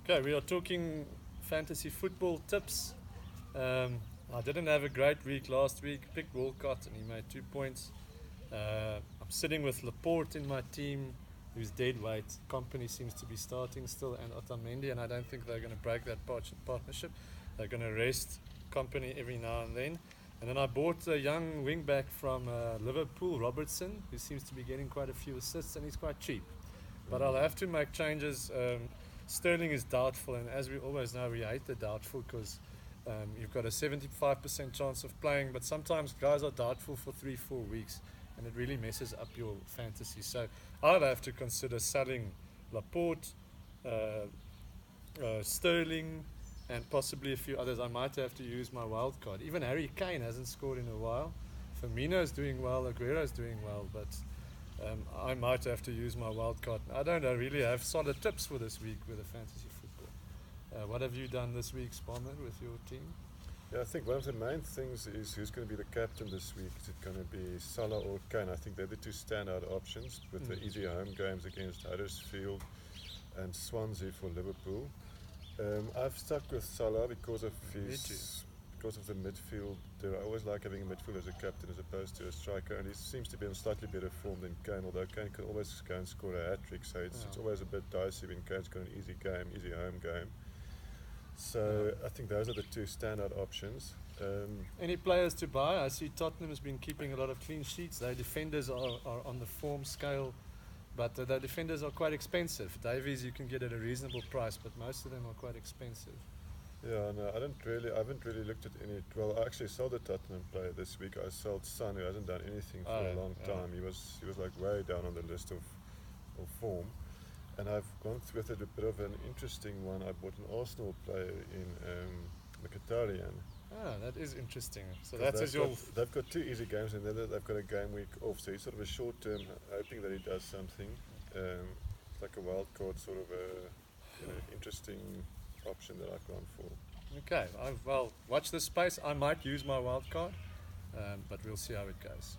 Okay, we are talking fantasy football tips. I didn't have a great week last week. Picked Walcott and he made 2 points. I'm sitting with Laporte in my team, who's dead weight. Company seems to be starting still, and Otamendi, and I don't think they're going to break that partnership. They're going to rest Company every now and then. And then I bought a young wingback from Liverpool, Robertson, who seems to be getting quite a few assists, and he's quite cheap. But I'll have to make changes. Sterling is doubtful, and as we always know, we hate the doubtful because you've got a 75% chance of playing, but sometimes guys are doubtful for 3-4 weeks, and it really messes up your fantasy. So I'll have to consider selling Laporte, Sterling, and possibly a few others. I might have to use my wild card. Even Harry Kane hasn't scored in a while. Firmino's doing well, Aguero's doing well, but I might have to use my wild card. I don't really have solid tips for this week with the fantasy football. What have you done this week, Sparman, with your team? Yeah, I think one of the main things is who's going to be the captain this week. Is it going to be Salah or Kane? I think they're the two standout options with the easy home games against Huddersfield and Swansea for Liverpool. I've stuck with Salah because of the midfield. I always like having a midfield as a captain as opposed to a striker, and he seems to be in slightly better form than Kane, although Kane can always go and score a hat-trick, so it's always a bit dicey when Kane's got an easy home game. So I think those are the two standout options. Any players to buy? I see Tottenham has been keeping a lot of clean sheets. Their defenders are on the form scale, but the defenders are quite expensive. Davies you can get at a reasonable price, but most of them are quite expensive. Yeah, no, I haven't really looked at any. Well, I actually sold a Tottenham player this week. I sold Son, who hasn't done anything for a long time. He was like way down on the list of form. And I've gone with it a bit of an interesting one. I bought an Arsenal player in Mkhitaryan. That is interesting. So they've got two easy games, and then they've got a game week off. So he's sort of a short term, hoping that he does something. It's like a wild card, sort of a interesting option that I've gone for. Okay, well, watch this space. I might use my wild card, but we'll see how it goes.